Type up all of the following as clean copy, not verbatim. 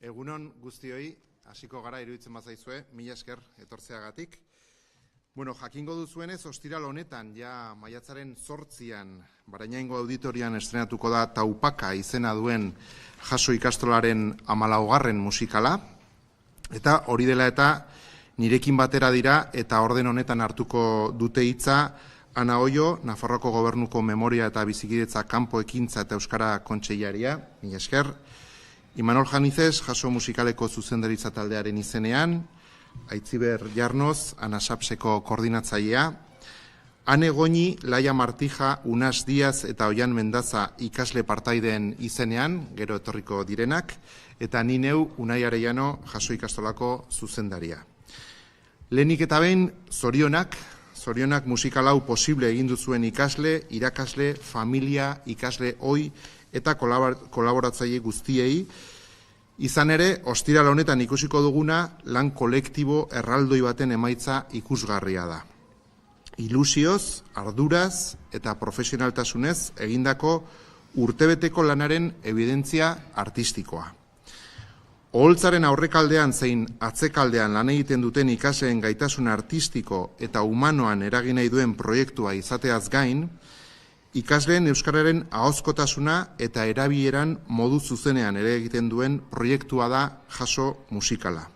Egunon guztioi, hasiko gara iruditzen bazaizue, mila esker etortzeagatik. Jakingo duzuenez, ostiral honetan, ja maiatzaren 8an, Barainaingo auditorian estrenatuko da Taupaka izena duen Jaso ikastolaren 14. musikala. Eta hori dela eta nirekin batera dira eta orden honetan hartuko dute hitza Ana Oio, Nafarroako Gobernuko Memoria eta Bizikidetza Kanpo Ekintza eta Euskara Kontseilaria, mila esker. Imanol Janizez, Jaso musikaleko zuzendaritza taldearen izenean, Aitziber Jarnoz, Anasapseko koordinatzailea, Ane Goñi, Laia Martija, Unas Diaz eta Oian Mendaza ikasle partaideen izenean, gero etorriko direnak, eta ni neu Unai Arellano, Jaso ikastolako zuzendaria. Lehenik eta behin, zorionak musikal hau posible egin duzuen ikasle, irakasle, familia, ikasle ohi, eta kolaboratzaile guztiei, izan ere, ostiral honetan ikusiko duguna lan kolektibo erraldoi baten emaitza ikusgarria da. Ilusioz, arduraz eta profesionaltasunez egindako urtebeteko lanaren evidentzia artistikoa. Oholtzaren aurrekaldean zein atzekaldean lan egiten duten ikasleen gaitasun artistiko eta humanoan eragin nahi duen proiektua izateaz gain, ikasleen euskararen ahozkotasuna eta erabileran modu zuzenean ere egiten duen proiektua da Jaso musikala.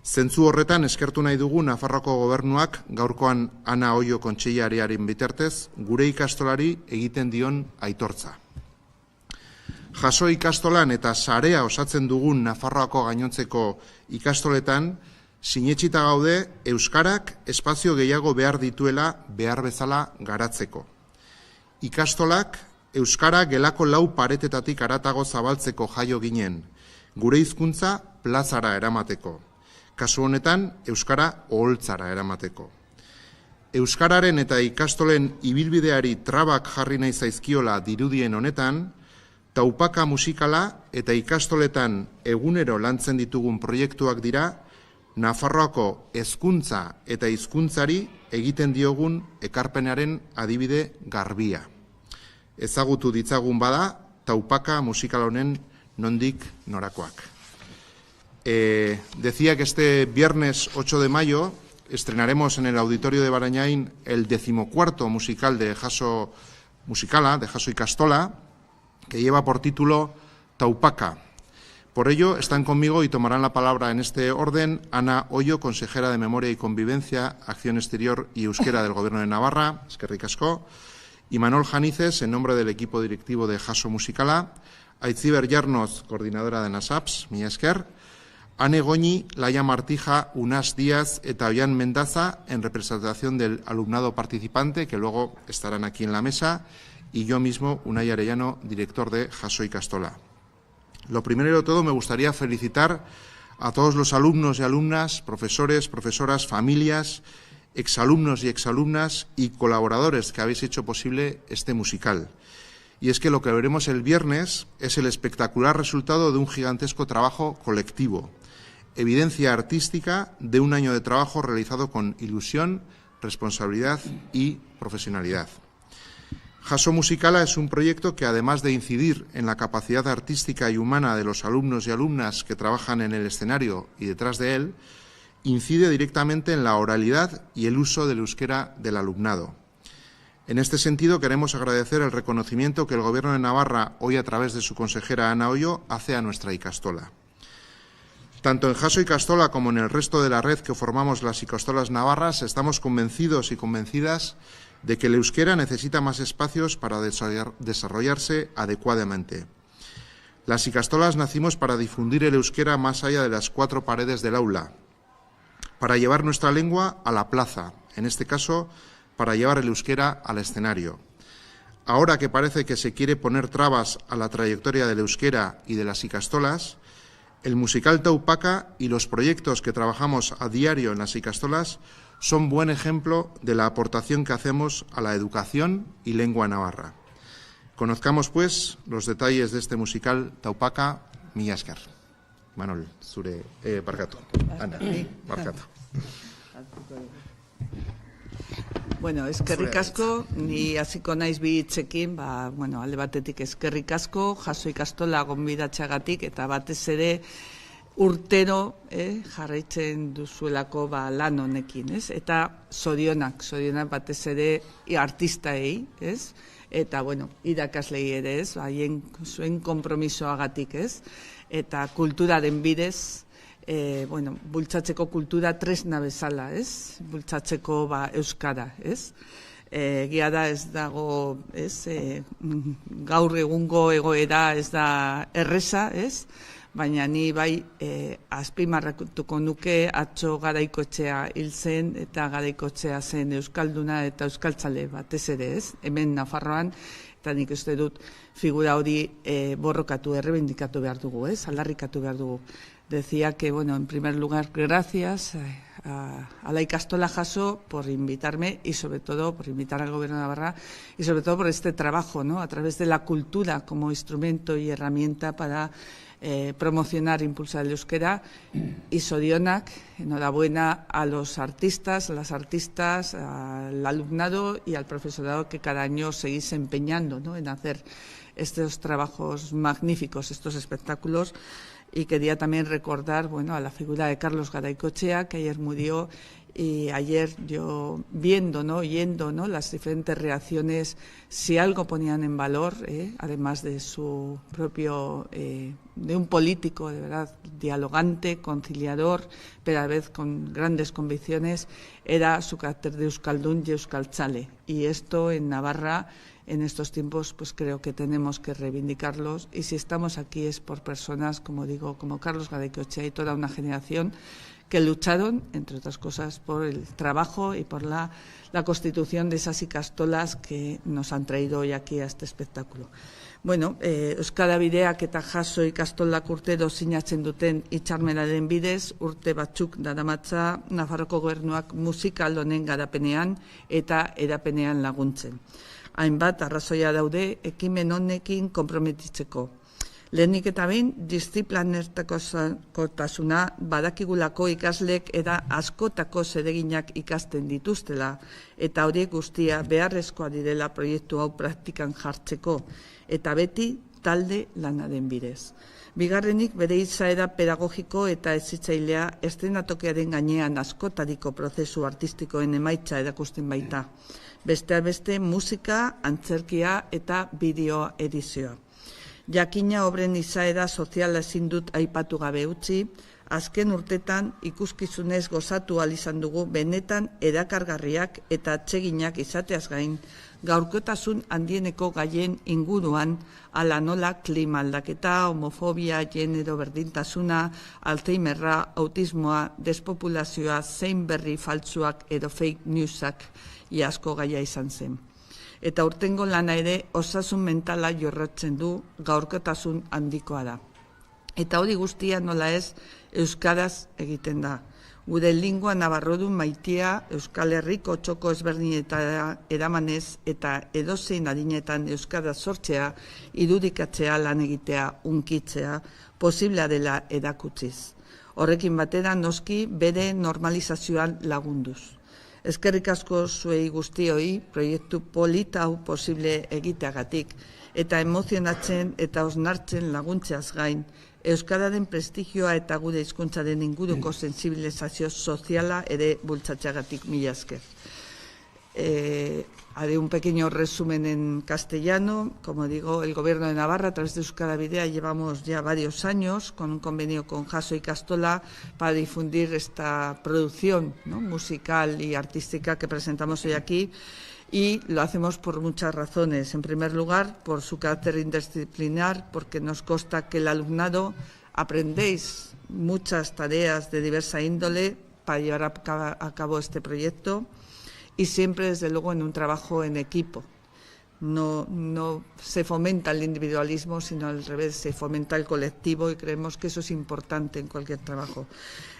Zentzu horretan eskertu nahi dugu Nafarroako Gobernuak gaurkoan Ana Oio kontseilariaren bitartez gure ikastolari egiten dion aitortza. Jaso ikastolan eta sarea osatzen dugun Nafarroako gainontzeko ikastoletan sinetsita gaude euskarak espazio gehiago behar dituela behar bezala garatzeko. Ikastolak euskara gelako 4 paretetatik haratago zabaltzeko jaio ginen, gure hizkuntza plazara eramateko, kasu honetan euskara oholtzara eramateko. Euskararen eta ikastolen ibilbideari trabak jarri nahi zaizkiola dirudien honetan, Taupaka musikala eta ikastoletan egunero lantzen ditugun proiektuak dira Nafarroako hezkuntza eta hizkuntzari egiten diogun ekarpenaren adibide garbia. Ezagutu ditzagun bada, Taupaka musikal honen nondik norakoak. Decía que este viernes 8 de mayo estrenaremos en el Auditorio de Barañain el 14º musical de Jaso Musikala, de Jaso Ikastola, que lleva por título Taupaka. Por ello, están conmigo y tomarán la palabra en este orden Ana Oio, consejera de Memoria y Convivencia, Acción Exterior y Euskera del Gobierno de Navarra, eskerrik asko, Imanol Janizez, en nombre del equipo directivo de Jaso Musikala, Aitziber Jarnoz, coordinadora de NASAPS, mila esker, Ane Goñi, Laia Martija, Unas Díaz eta Oian Mendaza, en representación del alumnado participante, que luego estarán aquí en la mesa, y yo mismo, Unai Arellano, director de Jaso Ikastola. Lo primero de todo, me gustaría felicitar a todos los alumnos y alumnas, profesores, profesoras, familias, exalumnos y exalumnas y colaboradores que habéis hecho posible este musical. Y es que lo que veremos el viernes es el espectacular resultado de un gigantesco trabajo colectivo, evidencia artística de un año de trabajo realizado con ilusión, responsabilidad y profesionalidad. Jaso Musikala es un proyecto que, además de incidir en la capacidad artística y humana de los alumnos y alumnas que trabajan en el escenario y detrás de él, incide directamente en la oralidad y el uso del euskera del alumnado. En este sentido, queremos agradecer el reconocimiento que el Gobierno de Navarra, hoy a través de su consejera Ana Oio, hace a nuestra ikastola. Tanto en Jaso Ikastola como en el resto de la red que formamos las ikastolas navarras, estamos convencidos y convencidas de que el euskera necesita más espacios para desarrollarse adecuadamente. Las ikastolas nacimos para difundir el euskera más allá de las 4 paredes del aula, para llevar nuestra lengua a la plaza, en este caso, para llevar el euskera al escenario. Ahora que parece que se quiere poner trabas a la trayectoria del euskera y de las ikastolas, el musical Taupaka y los proyectos que trabajamos a diario en las ikastolas son buen ejemplo de la aportación que hacemos a la educación y lengua navarra. Conozcamos, pues, los detalles de este musical Taupaka, mila esker. Manol, zure, barkatu, Ana, barkatu. Bueno, eskerrik asko, ni hasiko naiz bi hitzekin, alde batetik eskerrik asko, Jaso ikastola gonbidatzeagatik eta batez ere urtero jarraitzen duzuelako lan honekin, ez? Eta zorionak batez ere artistaei, ez? Eta, irakaslei ere, ez? Zuen konpromisoagatik, ez? Eta kulturaren bidez, bultzatzeko kultura tresna bezala, ez? Bultzatzeko euskara, ez? Egia da ez dago, ez? Gaur egungo egoera ez da erreza, ez? Baina ni bai azpimarratuko nuke atzo Garaikoetxea hil zen eta Garaikoetxea zen euskalduna eta euskaltzale batez ere, ez? Hemen Nafarroan, eta nik uste dut figura hori borrokatu, errebindikatu behar dugu, ez? Aldarrikatu behar dugu. Decía que, en primer lugar, gracias a la Ikastola Jaso por invitarme y sobre todo por invitar al Gobierno de Navarra y sobre todo por este trabajo, ¿no? A través de la cultura como instrumento y herramienta para promocionar, impulsar el euskera. Y zorionak, enhorabuena a los artistas, a las artistas, al alumnado y al profesorado que cada año seguís empeñando, ¿no? En hacer estos trabajos magníficos, estos espectáculos. Y quería también recordar, a la figura de Carlos Garaikoetxea, que ayer murió, y ayer yo oyendo las diferentes reacciones, si algo ponían en valor, además de su propio, de un político de verdad dialogante, conciliador, pero a la vez con grandes convicciones, era su carácter de euskaldun y euskaltzale. Y esto en Navarra, en estos tiempos, pues creo que tenemos que reivindicarlos, y si estamos aquí es por personas, como digo, como Carlos Garaikoetxea y toda una generación que lucharon, entre otras cosas, por el trabajo y por la constitución de esas ikastolas que nos han traído hoy aquí a este espectáculo. Euskara Bideak eta Jaso ikastolak urtero sinatzen duten hitzarmenaren bidez, urte batzuk daramatza Nafarroko Gobernuak musikal honen garapenean eta erapenean laguntzen. Hainbat arrazoia daude ekimen honekin konprometitzeko. Lehenik eta behin, diziplinertakotasuna badakigulako ikaslek eta askotako zereginak ikasten dituztela, eta horiek guztia beharrezkoa direla proiektu hau praktikan jartzeko, eta beti talde lanaren bidez. Bigarrenik, bere izaera pedagogiko eta hezitzailea eszenatokiaren gainean askotariko prozesu artistikoen emaitza erakusten baita. Besteak beste, musika, antzerkia eta bideo edizioa. Jakina obren izaera soziala ezin dut aipatu gabe utzi, azken urtetan ikuskizunez gozatu ahal izan dugu benetan erakargarriak eta atseginak izateaz gain, gaurkotasun handieneko gaien inguruan, ala nola klima aldaketa, homofobia, genero berdintasuna, Alzheimerra, autismoa, despopulazioa, zein berri faltsuak edo fake newsak asko gaia izan zen. Eta urtengo lana ere osasun mentala jorratzen du, gaurkotasun handikoa da. Eta hori guztia nola ez euskaraz egiten da. Gure lingua nabarrodun maitia Euskal Herriko txoko ezberdinetara eramanez eta edozein adinetan euskara sortzea, irudikatzea, lan egitea, unkitzea, posiblea dela erakutziz. Horrekin batera noski bere normalizazioan lagunduz. Eskerrik asko zuei guztioi proiektu polita hau posible egiteagatik eta emozionatzen eta osnartzen laguntzeaz gain, euskararen prestigioa eta gure hizkuntzaren inguruko sensibilizazio soziala ere bultzatzeagatik mila esker. Haré un pequeño resumen en castellano. Como digo, el Gobierno de Navarra, a través de Euskara Bidea, llevamos ya varios años con un convenio con Jaso Ikastola para difundir esta producción, ¿no?, musical y artística que presentamos hoy aquí. Y lo hacemos por muchas razones. En primer lugar, por su carácter interdisciplinar, porque nos consta que el alumnado aprendéis muchas tareas de diversa índole para llevar a cabo este proyecto. Y siempre, desde luego, en un trabajo en equipo. No se fomenta el individualismo, sino al revés, se fomenta el colectivo y creemos que eso es importante en cualquier trabajo.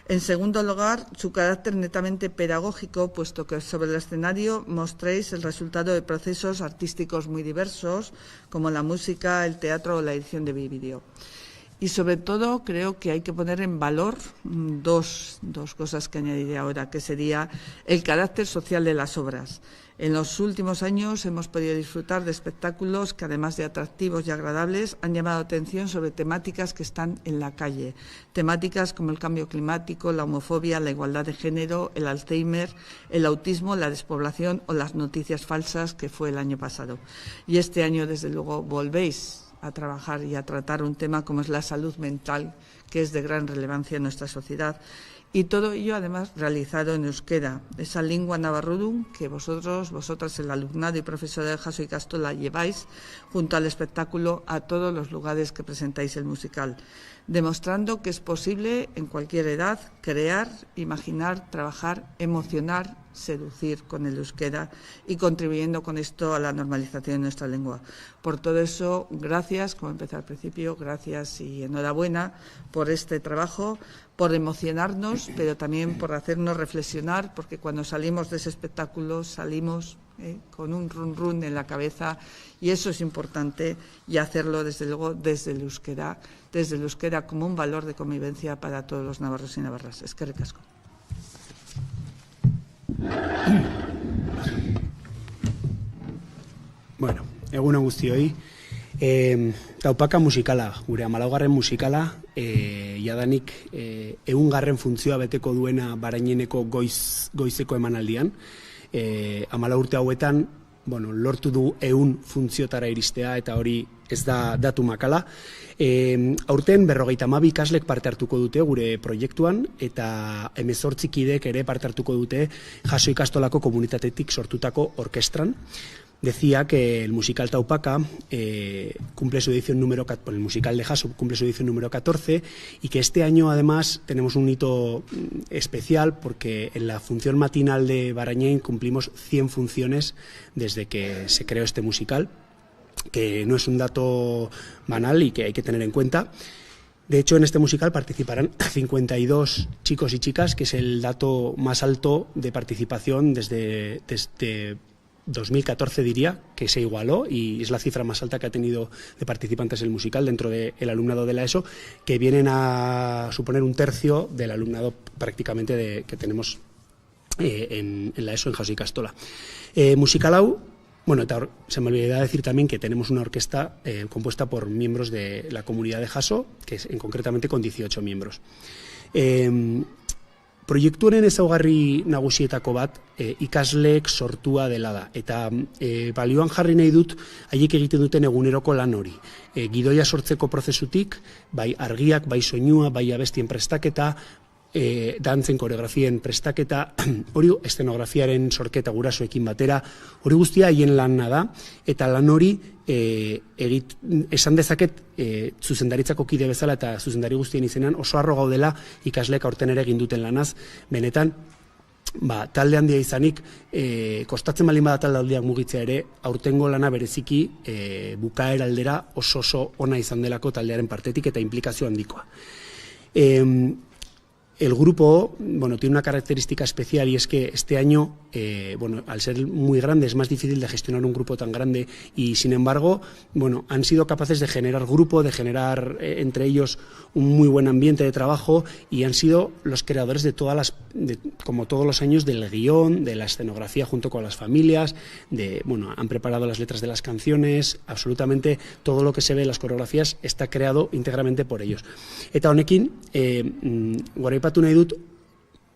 En segundo lugar, su carácter netamente pedagógico, puesto que sobre el escenario mostréis el resultado de procesos artísticos muy diversos, como la música, el teatro o la edición de vídeo. Y sobre todo creo que hay que poner en valor dos cosas que añadiré ahora, que sería el carácter social de las obras. En los últimos años hemos podido disfrutar de espectáculos que, además de atractivos y agradables, han llamado atención sobre temáticas que están en la calle. Temáticas como el cambio climático, la homofobia, la igualdad de género, el Alzheimer, el autismo, la despoblación o las noticias falsas, que fue el año pasado. Y este año, desde luego, volvéis a trabajar y a tratar un tema como es la salud mental, que es de gran relevancia en nuestra sociedad. Y todo ello, además, realizado en euskera, esa lengua navarrudum que vosotras, el alumnado y profesor de Jaso Ikastola, lleváis junto al espectáculo a todos los lugares que presentáis el musical, demostrando que es posible en cualquier edad crear, imaginar, trabajar, emocionar, seducir con el euskera y contribuyendo con esto a la normalización de nuestra lengua. Por todo eso, gracias, como empecé al principio, gracias y enhorabuena por este trabajo, por emocionarnos, pero también por hacernos reflexionar, porque cuando salimos de ese espectáculo salimos con un run run en la cabeza, y eso es importante, y hacerlo desde luego desde el euskera como un valor de convivencia para todos los navarros y navarras. Eskerrik asko. Bueno, egun on guztioi. Taupaka musikala, gure 14. musikala, jadanik 100. funtzioa beteko duena Baraineneko goizeko emanaldian. 14 urte hauetan, lortu du 100 funtziotara iristea, eta hori ez da datu makala. Aurten 52 ikaslek parte hartuko dute gure proiektuan, eta 18 kidek ere parte hartuko dute Jaso Ikastolako komunitatetik sortutako orkestran. Decía que el musical Taupaka cumple su edición número 14, el musical de Jaso cumple su edición número 14, y que este año además tenemos un hito especial porque en la función matinal de Barañain cumplimos 100 funciones desde que se creó este musical, que no es un dato banal y que hay que tener en cuenta. De hecho, en este musical participarán 52 chicos y chicas, que es el dato más alto de participación desde 2014, diría, que se igualó, y es la cifra más alta que ha tenido de participantes el musical dentro del alumnado de la ESO, que vienen a suponer un tercio del alumnado prácticamente que tenemos en la ESO en Jaso Ikastola. Musical hau, se me olvidó decir también que tenemos una orquesta compuesta por miembros de la comunidad de Jaso, que es concretamente con 18 miembros. Proiektuaren ezaugarri nagusietako bat ikasleek sortua dela da, eta balioan jarri nahi dut haiek egiten duten eguneroko lan hori. Gidoia sortzeko prozesutik, bai argiak, bai soinua, bai abestien prestaketa, dantzen koreografien prestaketa, hori eszenografiaren sorketa gurasoekin batera, hori guztia haien lana da, eta lan hori esan dezaket zuzendaritzako kide bezala eta zuzendari guztien izenean oso harro gaudela ikasleek aurten ere egin duten lanaz, benetan talde handia izanik, kostatzen baldin bada talde handiak mugitzea ere, aurtengo lana bereziki bukaera aldera oso ona izan delako taldearen partetik eta implikazio handikoa. El grupo, tiene una característica especial, y es que este año, al ser muy grande, es más difícil de gestionar un grupo tan grande, y sin embargo, han sido capaces de generar grupo, de generar entre ellos un muy buen ambiente de trabajo, y han sido los creadores de como todos los años, del guión, de la escenografía junto con las familias, han preparado las letras de las canciones, absolutamente todo lo que se ve en las coreografías está creado íntegramente por ellos. Eta honekin, goraipatu nahi dut,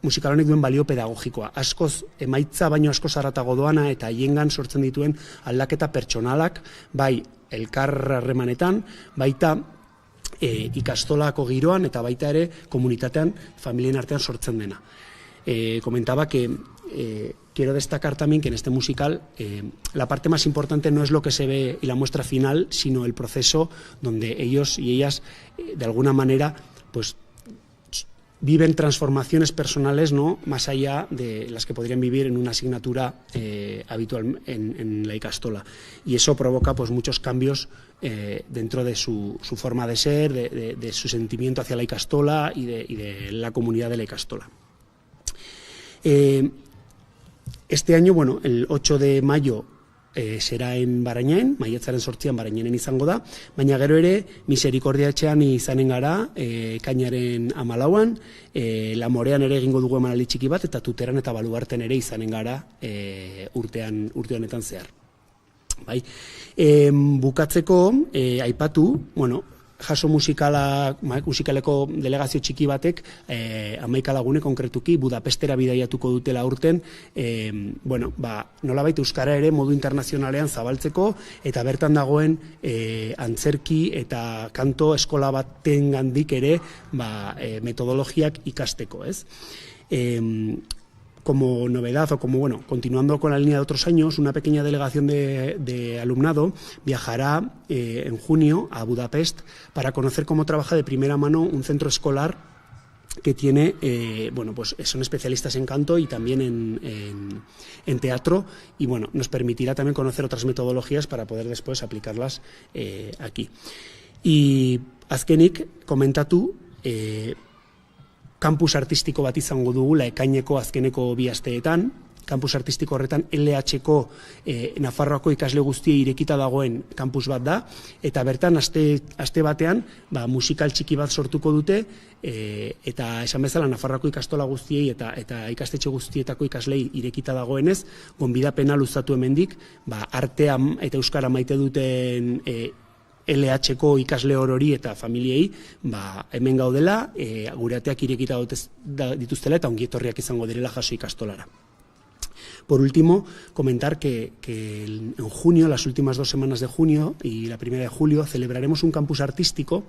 musikal honek duen balio pedagogikoa. Askoz, emaitza baino askoz haratago doana, eta haiengan sortzen dituen aldaketa pertsonalak, bai elkar harremanetan, baita ikastolako giroan, eta baita ere komunitatean, familien artean sortzen dena. Comentaba que quiero destacar también que en este musical la parte más importante no es lo que se ve y la muestra final, sino el proceso donde ellos y ellas de alguna manera pues viven transformaciones personales, ¿no?, más allá de las que podrían vivir en una asignatura habitual en la Ikastola. Y eso provoca pues muchos cambios dentro de su forma de ser, de su sentimiento hacia la Ikastola y de la comunidad de la Ikastola. Este año, el 8 de mayo seraen Barainain, maiatzaren 8an Barainainen izango da, baina gero ere Miserikordia etxean izanen gara, ekainaren 14an, Lamorean ere egingo dugu emanaldi txiki bat, eta Tuteran eta Baluarten ere izanen gara urte honetan zehar. Bai. Bukatzeko, aipatu, Jaso musikaleko delegazio txiki batek 11 lagune konkretuki Budapestera bidaiatuko dutela aurten, nolabait euskara ere modu internazionalean zabaltzeko eta bertan dagoen antzerki eta kanto eskola batengandik ere metodologiak ikasteko, ez? Como novedad o continuando con la línea de otros años, una pequeña delegación de alumnado viajará en junio a Budapest para conocer cómo trabaja de primera mano un centro escolar que tiene, son especialistas en canto y también en teatro, y nos permitirá también conocer otras metodologías para poder después aplicarlas aquí. Y azkenik, komentatu, kampus artistiko bat izango dugula ekaineko azkeneko 2 asteetan. Kampus artistiko horretan LH-ko Nafarroako ikasle guztiei irekita dagoen kampus bat da, eta bertan aste batean musikal txiki bat sortuko dute, eta esan bezala Nafarroako ikastola guztiei eta ikastetxe guztietako ikaslei irekita dagoenez, gonbidapena luzatu hemendik, artea eta euskara maite duten LH-ko ikasle orori eta familiei hemen gaudela, gure ateak irekita dituztela eta ongietorriak izango direla Jaso ikastolara. Por último, comentar que en junio, las últimas 2 semanas de junio y la primera de julio, celebraremos un campus artístico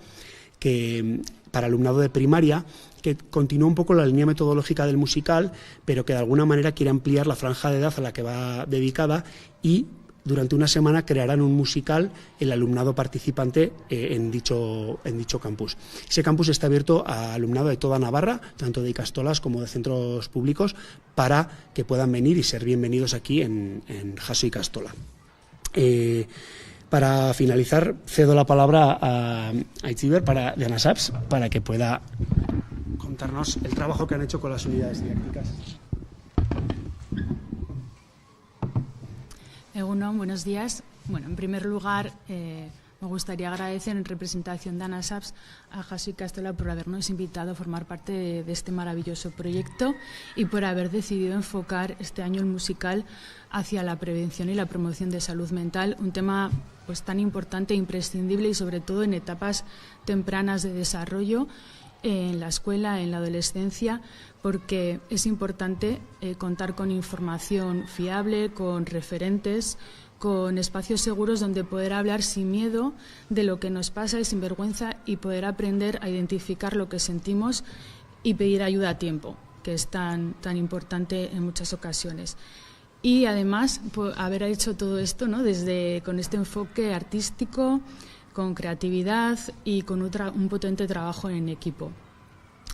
para alumnado de primaria que continúa un poco la línea metodológica del musical, pero que de alguna manera quiere ampliar la franja de edad a la que va dedicada, y durante una semana crearán un musical el alumnado participante en dicho campus. Ese campus está abierto a alumnado de toda Navarra, tanto de ikastolas como de centros públicos, para que puedan venir y ser bienvenidos aquí en Jaso Ikastola. Para finalizar, cedo la palabra a Aitziber de Anasaps para que pueda contarnos el trabajo que han hecho con las unidades didácticas. Egunon, buenos días. Bueno, en primer lugar, me gustaría agradecer en representación de Anasaps a Jaso Ikastola por habernos invitado a formar parte de este maravilloso proyecto y por haber decidido enfocar este año el musical hacia la prevención y la promoción de salud mental, un tema pues tan importante e imprescindible, y sobre todo en etapas tempranas de desarrollo, en la escuela, en la adolescencia, porque es importante contar con información fiable, con referentes, con espacios seguros donde poder hablar sin miedo de lo que nos pasa y sin vergüenza, y poder aprender a identificar lo que sentimos y pedir ayuda a tiempo, que es tan importante en muchas ocasiones. Y además, haber hecho todo esto, ¿no?, con este enfoque artístico, con creatividad y con un potente trabajo en equipo.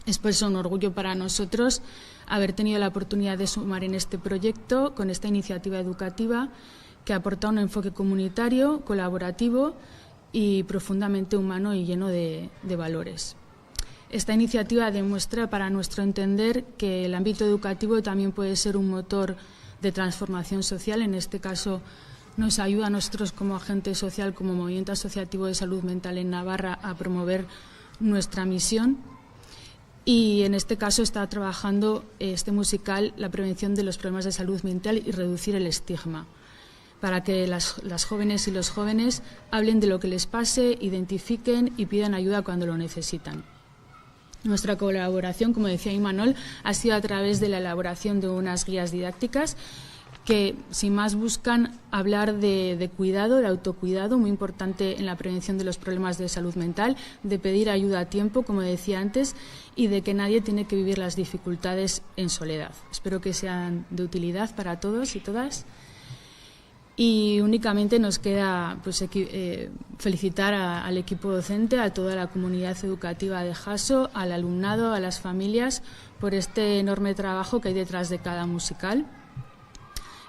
Es por eso un orgullo para nosotros haber tenido la oportunidad de sumar en este proyecto, con esta iniciativa educativa que aporta un enfoque comunitario, colaborativo y profundamente humano y lleno de valores. Esta iniciativa demuestra, para nuestro entender, que el ámbito educativo también puede ser un motor de transformación social. En este caso, nos ayuda a nosotros como agente social, como movimiento asociativo de salud mental en Navarra, a promover nuestra misión. Y en este caso está trabajando este musical la prevención de los problemas de salud mental y reducir el estigma, para que las jóvenes y los jóvenes hablen de lo que les pase, identifiquen y pidan ayuda cuando lo necesitan. Nuestra colaboración, como decía Imanol, ha sido a través de la elaboración de unas guías didácticas que, sin más, buscan hablar de cuidado, de autocuidado, muy importante en la prevención de los problemas de salud mental, de pedir ayuda a tiempo, como decía antes, y de que nadie tiene que vivir las dificultades en soledad. Espero que sean de utilidad para todos y todas. Y únicamente nos queda felicitar al equipo docente, a toda la comunidad educativa de Jaso, al alumnado, a las familias, por este enorme trabajo que hay detrás de cada musical.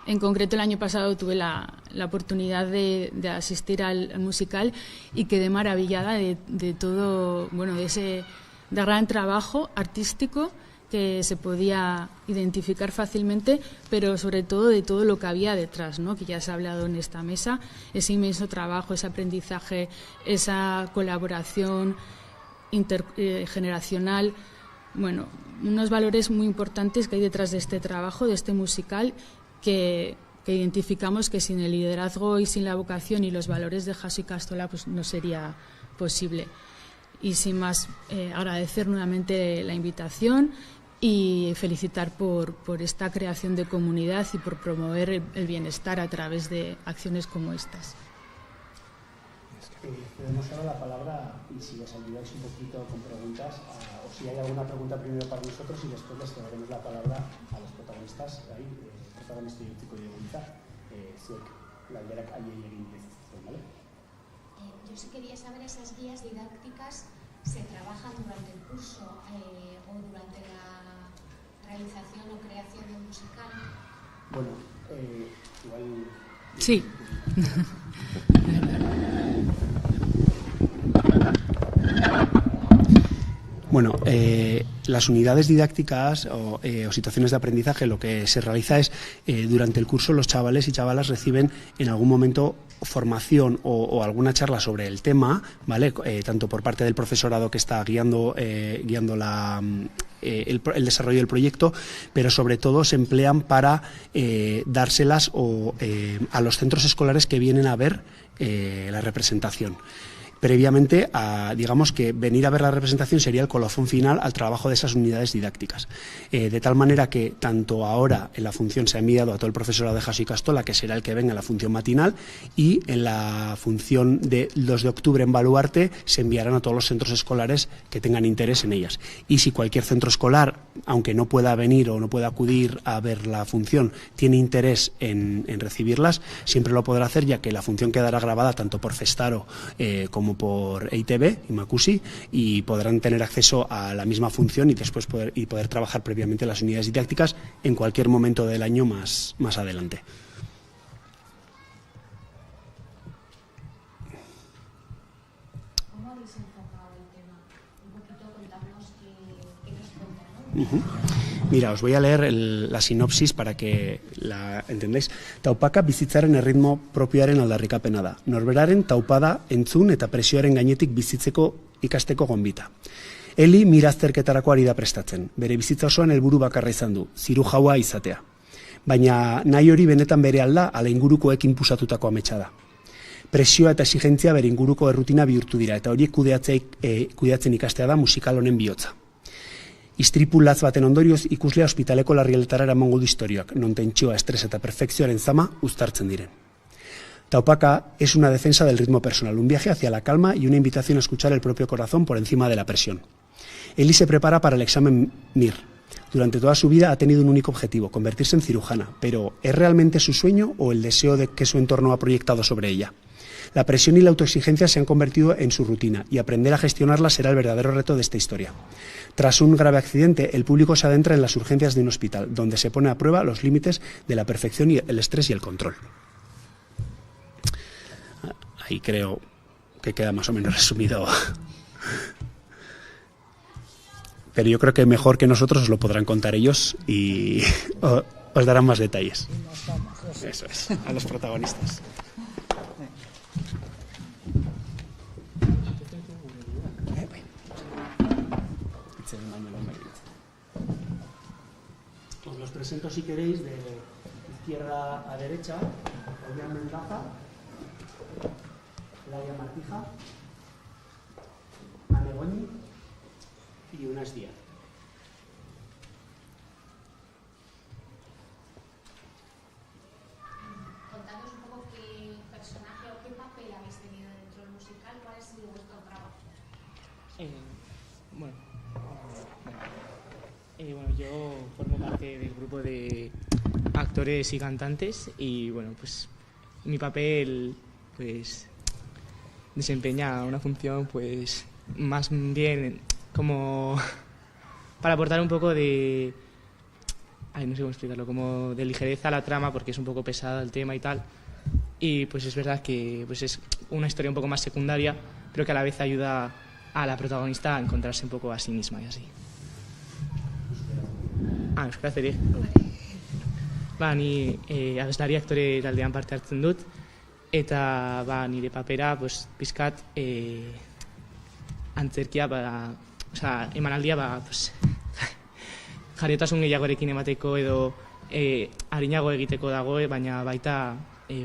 En concreto, el año pasado tuve la oportunidad de asistir al musical y quedé maravillada de todo, de ese gran trabajo artístico que se podía identificar fácilmente, pero sobre todo de todo lo que había detrás, ¿no? Que ya se ha hablado en esta mesa, ese inmenso trabajo, ese aprendizaje, esa colaboración intergeneracional, bueno, unos valores muy importantes que hay detrás de este trabajo, de este musical, que identificamos que sin el liderazgo y sin la vocación y los valores de Jasso y Castola pues no sería posible. Y sin más, agradecer nuevamente la invitación y felicitar por esta creación de comunidad y por promover el bienestar a través de acciones como estas. Podemos ahora la palabra y si os ayudáis un poquito con preguntas, o si hay alguna pregunta primero para nosotros y después les daremos la palabra a los protagonistas. Ahí, protagonista y eguntza, zuek galderak haiei egin dizuen, ¿vale? Yo sí quería saber esas guías didácticas se trabajan durante el curso o durante la realización o creación del musical. Bueno, igual... Sí. Bueno, las unidades didácticas o situaciones de aprendizaje, lo que se realiza es, durante el curso los chavales y chavalas reciben en algún momento formación o alguna charla sobre el tema, ¿vale? Tanto por parte del profesorado que está guiando el desarrollo del proyecto, pero sobre todo se emplean para dárselas a los centros escolares que vienen a ver la representación. Previamente, digamos que venir a ver la representación sería el colofón final al trabajo de esas unidades didácticas. De tal manera que tanto ahora en la función se ha enviado a todo el profesorado de Jasso y Castola, que será el que venga en la función matinal, y en la función de 2 de octubre en Baluarte se enviarán a todos los centros escolares que tengan interés en ellas. Y si cualquier centro escolar, aunque no pueda venir o no pueda acudir a ver la función, tiene interés en recibirlas, siempre lo podrá hacer, ya que la función quedará grabada tanto por Festaro como por EITB, Imakusi, y podrán tener acceso a la misma función y después poder trabajar previamente las unidades didácticas en cualquier momento del año más adelante. ¿Cómo habéis enfocado el tema? Un poquito contarnos qué nos cuentan, ¿no? Mira, os voy a leer la sinopsis para que la entendáis. Taupaka bizitzaren erritmo propioaren aldarrikapena da. Norberaren taupada entzun eta presioaren gainetik bizitzeko ikasteko gonbita. Eli mira azterketarako ari da prestatzen. Bere bizitza osoan helburu bakarra izan du, zirujaua izatea. Baina nahi hori benetan bere alda, ala ingurukoek inpusatutako ametsa da. Presioa eta exigentzia bere inguruko errutina bihurtu dira, eta horiek kudeatzen ikastea da musikal honen bihotza. Istripu latz baten ondorioz ikuslea ospitaleko larrieletara eramango du istorioak, non tentsioa, estres eta perfekzioaren zama uztartzen diren. Taupaka es una defensa del ritmo personal, un viaje hacia la calma y una invitación a escuchar el propio corazón por encima de la presión. Eli se prepara para el examen MIR. Durante toda su vida ha tenido un único objetivo, convertirse en cirujana, pero ¿es realmente su sueño o el deseo de que su entorno ha proyectado sobre ella? La presión y la autoexigencia se han convertido en su rutina y aprender a gestionarla será el verdadero reto de esta historia. Tras un grave accidente, el público se adentra en las urgencias de un hospital, donde se pone a prueba los límites de la perfección y el estrés y el control. Ahí creo que queda más o menos resumido. Pero yo creo que mejor que nosotros os lo podrán contar ellos y os darán más detalles. Eso es, a los protagonistas. Os los presento, si queréis, de izquierda a derecha. Fabián Mendaza, Laia Martija, Anne Goñi y Unas Díaz. Contanos un poco qué personaje o qué papel habéis tenido dentro del musical, cuál ha sido vuestro trabajo. Bueno, yo formo parte del grupo de actores y cantantes y bueno, pues mi papel pues desempeña una función pues más bien como para aportar un poco de no sé cómo explicarlo, como de ligereza a la trama porque es un poco pesada el tema y tal, y pues es verdad que pues es una historia un poco más secundaria pero que a la vez ayuda a la protagonista a encontrarse un poco a sí misma y así. Euskaraz ere. Ni abeslari aktore taldean parte hartzen dut, eta nire papera pizkat antzerkia, emanaldia jariotasun gehiagorekin emateko edo arinago egiteko dago, baina baita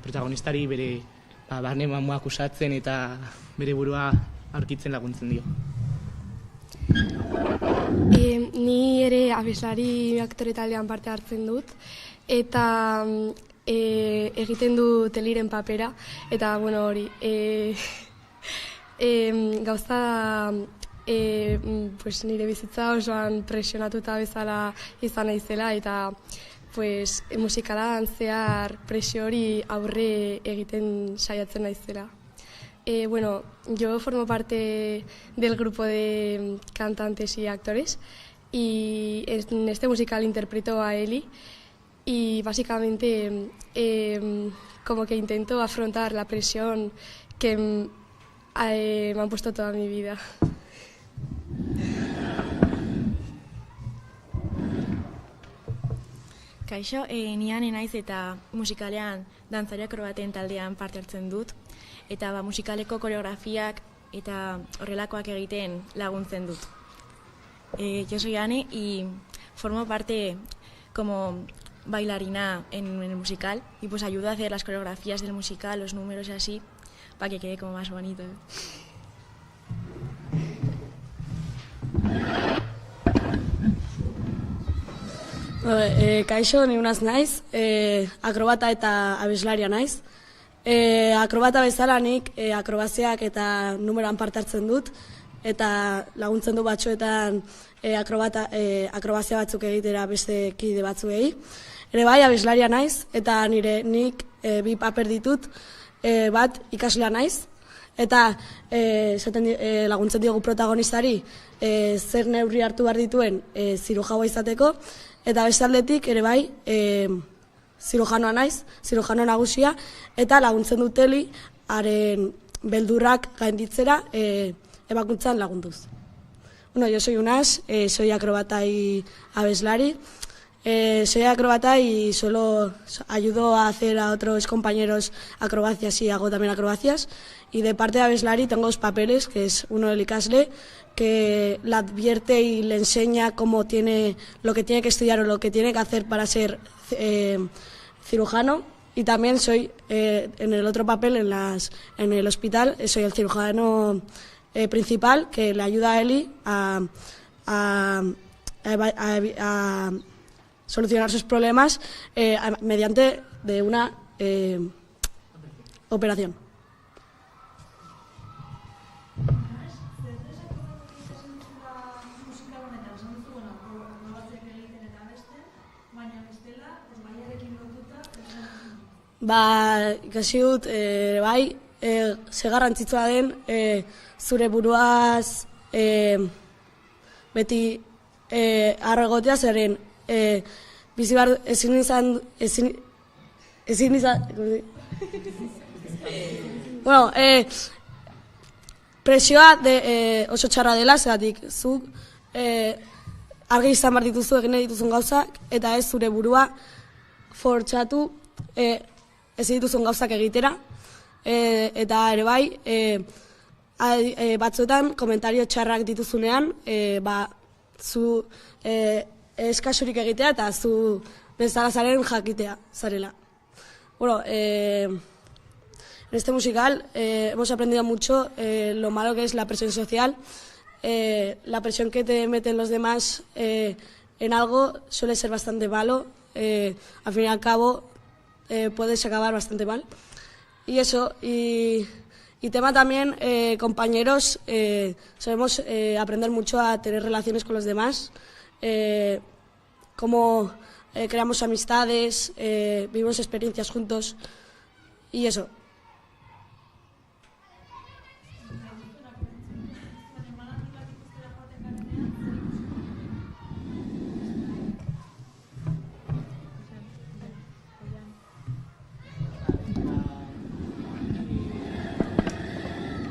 protagonistari bere barne mamuak usatzen eta bere burua aurkitzen laguntzen dio. Ni ere abeslari aktore taldean parte hartzen dut, eta egiten du Teliren papera, eta hori, gauza nire bizitza osoan presionatuta bezala izan naizela, eta musikalan zehar presio hori aurre egiten saiatzen naizela. Yo formo parte del grupo de cantantes y actores, y en este musical interpreto a Eli, y básicamente como que intento afrontar la presión que me han puesto toda mi vida. Kaixo, ni Ane naiz eta musikalean dantzari akrobaten taldean parte hartzen dut, eta musikaleko koreografiak eta horrelakoak egiten laguntzen dut. Yo soy Ane y formo parte como bailarina en el musical, y ayudo a hacer las coreografías del musical, los números y así, para que quede como más bonito. Kaixo, ni unaz naiz, akrobata eta abeslaria naiz. Akrobata bezala nik akrobaziak eta numeroan parte hartzen dut, eta laguntzen du batzuetan akrobazia batzuk egitera beste kide batzuei. Ere bai, abeslaria naiz, eta nik bi paper ditut, bat ikaslea naiz, eta laguntzen diogu protagonistari zer neurri hartu behar dituen zirujaua izateko, eta beste aldetik ere bai zirujanoa naiz, zirujano nagusia, eta laguntzen duteli haren beldurrak gainditzera ebakuntzan lagunduz. Yo soy Unas, soy acrobata y abeslari. Soy acrobata y solo ayudo a hacer a otros compañeros acrobacias y hago también acrobacias. Y de parte de abeslari tengo 2 papeles, que es uno del ICASLE, que le advierte y le enseña lo que tiene que estudiar o lo que tiene que hacer para ser cirujano. Y también soy, en el otro papel, en el hospital, soy el cirujano principal, que le ayuda a Eli a solucionar sus problemas mediante de una operación. Ikasi dut, bai, ze garrantzitsua den zure buruaz beti harro egotea, zeren bizi behar ezin izan presioa oso txarra dela, zeratik zuk argi izan behar dituzu egin dituzun gauzak, eta ez zure burua fortxatu ez dituzun gauzak egitera, eta ere bai, batzuetan komentario txarrak dituzunean, zu eskasurik egitea eta zu bezala zaren jakitea zarela. En este musical hemos aprendido mucho lo malo que es la presión social, la presión que te meten los demás en algo suele ser bastante malo, al fin y al cabo puedes acabar bastante mal. Y eso, y tema también, compañeros, solemos aprender mucho a tener relaciones con los demás, cómo creamos amistades, vivimos experiencias juntos, y eso.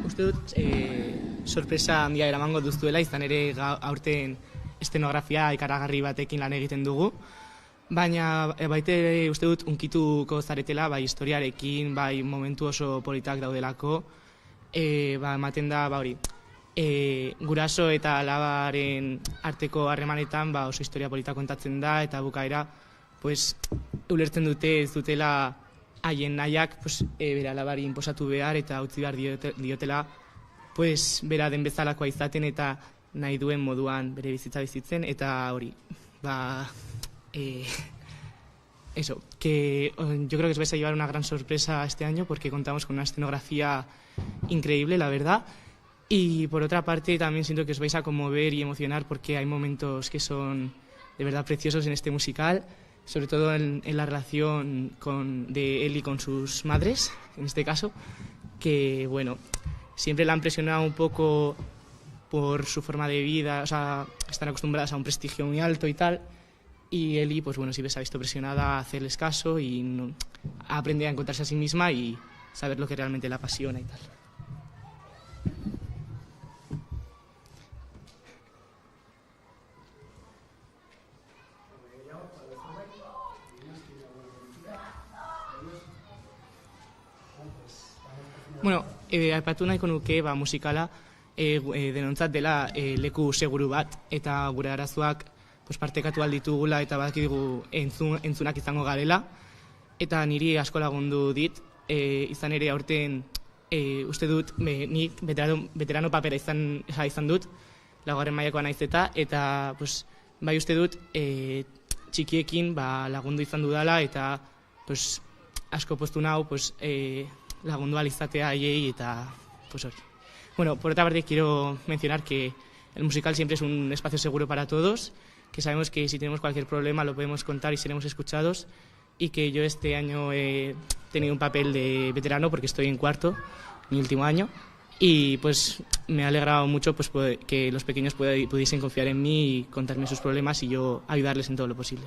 Uste dut sorpresa handia eramango duztuela, izan ere aurten estenografia ikaragarri batekin lan egiten dugu. Baina baite uste dut unkituko zaretela, bai historiarekin, bai momentu oso politak daudelako, ematen da, hori, guraso eta alabaren arteko harremanetan oso historia polita kontatzen da, eta bukaera, ulertzen dute ez dutela haien nahiak bera alabari inposatu behar eta utzi behar diotela, bera den bezalakoa izaten eta nahi duen moduan bere bizitza bizitzen, eta hori, eso, que yo creo que os vais a llevar una gran sorpresa este año porque contamos con una escenografía increíble, la verdad. Y por otra parte también siento que os vais a conmover y emocionar porque hay momentos que son de verdad preciosos en este musical, sobre todo en la relación de Eli con sus madres, en este caso, que bueno, siempre la han presionado un poco por su forma de vida, o sea, están acostumbradas a un prestigio muy alto y tal. Y Eli, sí se ha visto presionada a hacerles caso y a aprender a encontrarse a sí misma y saber lo que realmente la apasiona y tal. Bueno, aipatu nahiko nuke musikala denontzat dela leku seguru bat eta gure arazoak partekatu alditugula eta badakigu entzunak izango garela, eta niri asko lagundu dit, izan ere aurten uste dut nik veterano papera izan dut, laugarren mailakoa naiz eta bai uste dut txikiekin lagundu izan dudala eta asko poztu nau lagundu alizatea haiei eta hori. Bueno, por otra parte quiero mencionar que el musical siempre es un espacio seguro para todos, que sabemos que si tenemos cualquier problema lo podemos contar y seremos escuchados, y que yo este año he tenido un papel de veterano porque estoy en cuarto, mi último año, y me ha alegrado mucho que los pequeños pudiesen confiar en mí y contarme sus problemas y yo ayudarles en todo lo posible.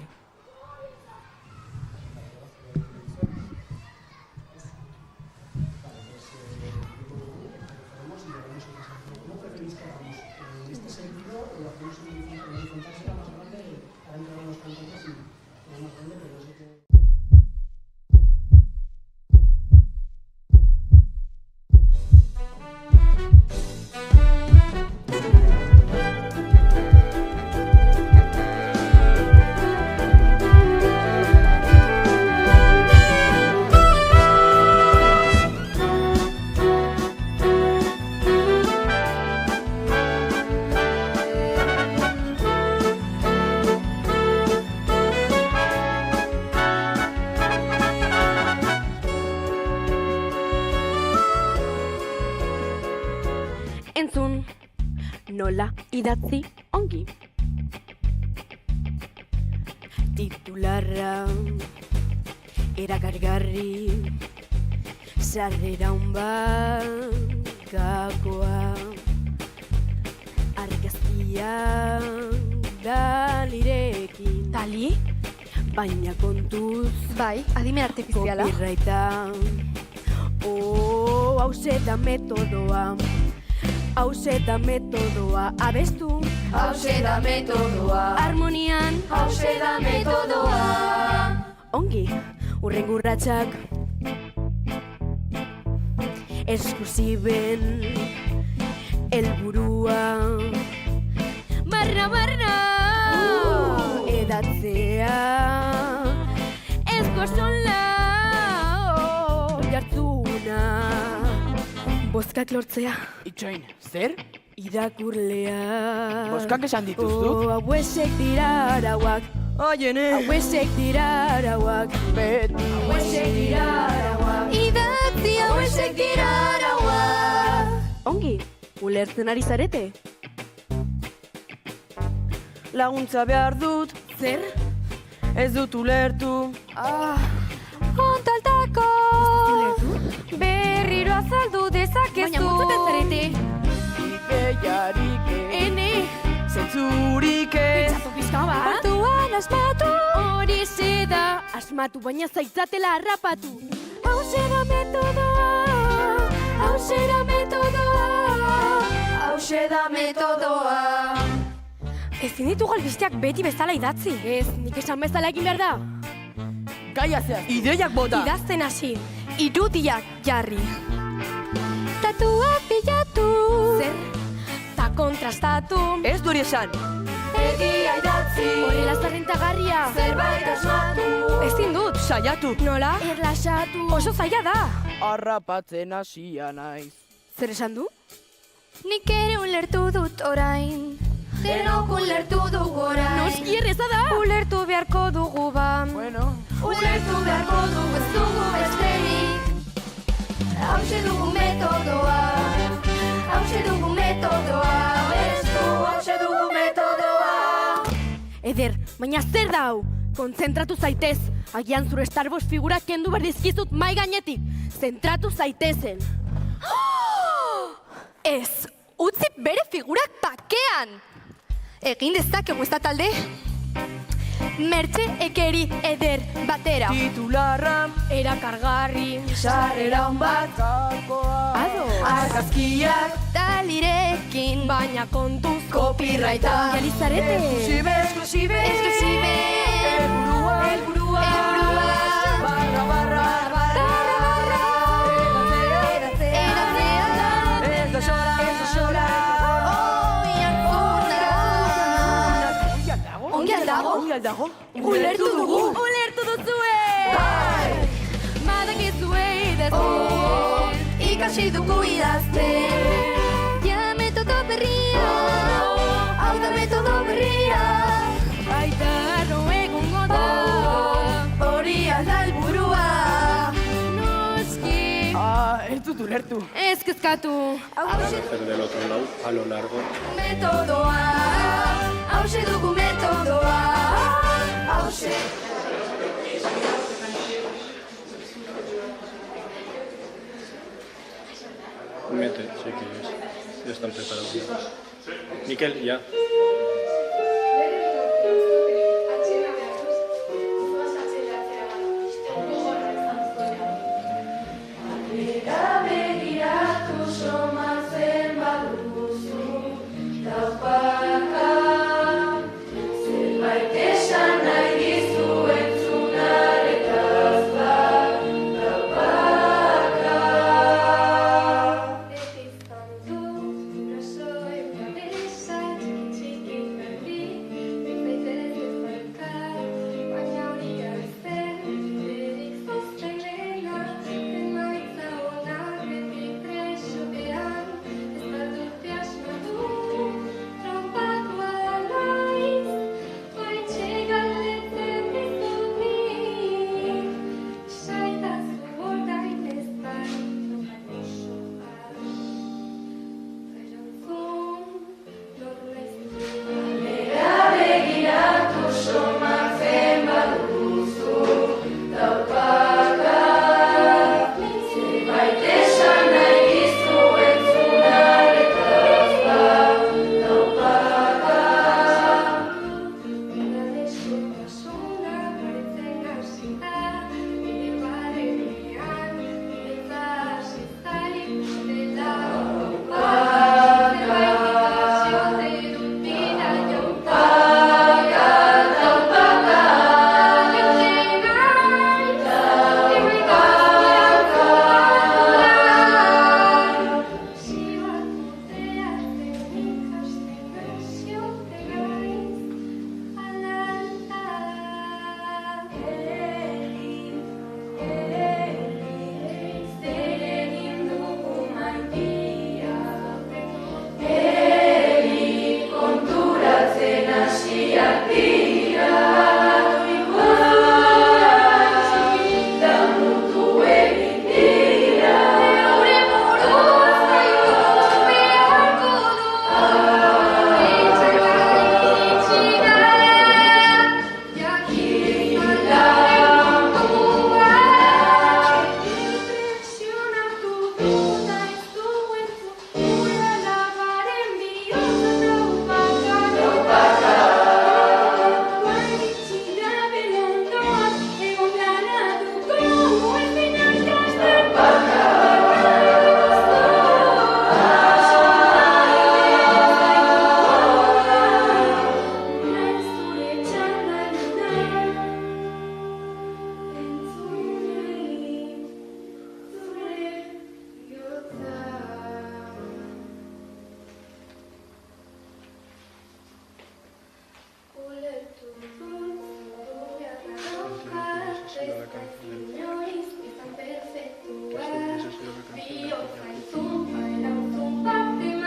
Entzun, nola idatzi ongi. Titularra, erakargarri, sarrera honbat, gakoa, argazkia, dalirekin. Dali? Baina kontuz, bai, adime artifiziala. Copyrighta, hause da metodoa. Hause da metodoa, abestu. Hause da metodoa. Harmonian. Hause da metodoa. Ongi, urrengo urratsak. Esklusiben helburua. Barra, edatzea. Ezkosola, jartzuna. Bozkak lortzea. Itxoin, zer? Irakurlea. Bozkak esan dituztu? Hauesek dira arauak. Oiene. Hauesek dira arauak. Beti. Hauesek dira arauak. Idatzi hauesek dira arauak. Ongi, ulertzen ari zarete? Laguntza behar dut. Zer? Ez dut ulertu. Ontaltako berriro azaldu dezakezu. Baina mutzuta zarete. Ikeiarik Ene. Zentzurik ez. Pentsatu pizka bat. Batuan asmatu. Hori da asmatu, baina zaitzatela harrapatu. Hauxe da metodoa. Hauxe da metodoa. Hauxe da metodoa. Ezin ditugu albisteak beti bezala idatzi. Ez, nik esan bezala egin behar da. Gaia zehaz, ideiak bota. Idazten hasi, irudiak jarri. Tatua pilatu. Zer? Ta kontrastatu. Ez du hori esan. Egia idatzi. Horrela zarrentagarria. Zerbait asmatu. Ezin dut. Saiatu. Nola? Erlaxatu. Oso zaila da. Harrapatzen hasia naiz. Zer esan du? Nik ere ulertu dut orain. Denok ulertu dugu orain. Noski erreza da. Ulertu beharko dugu ba. Bueno. Ulertu beharko dugu ez dugu besterik. Hauxe dugu metodoa. Hauxe dugu metodoa. Hauxe dugu metodoa. Eder, baina zer da hau? Kontzentratu zaitez. Agian zure Star Wars figurak kendu behar dizkizut mai gainetik. Zentratu zaitezen. Ez, utzi bere figurak pakean. Egin dezakegu ez da talde? Mertxe ekeri eder batera. Titularra, Erakargarri. sarrera hon bat, kalkoa, Ado. argazkiak, Talirekin. Baina kontuz. Copyrighta. Realizarete. Esklusibe, esklusibe, Esklusibe. Helburua, Helburua. barra, barra, ez da xora, Ongi aldago. Ongi aldago. Ulertu dugu. Ulertu duzue. Badakizue idazten. Ikasi dugu idazten. Ja metodo berria. Hau da metodo berria. Aita arro egongo da. Hori alda helburua. Noski. Ez dut ulertu. Ez kezkatu. Hacer del otro lado a lo largo. Metodoa. Hauxe dugu metodoa. Hauxe. Mete, sí que es. Ya están preparados. Miquel, ya. Soy una de esas sido la canción del... Esa ha sido la canción del...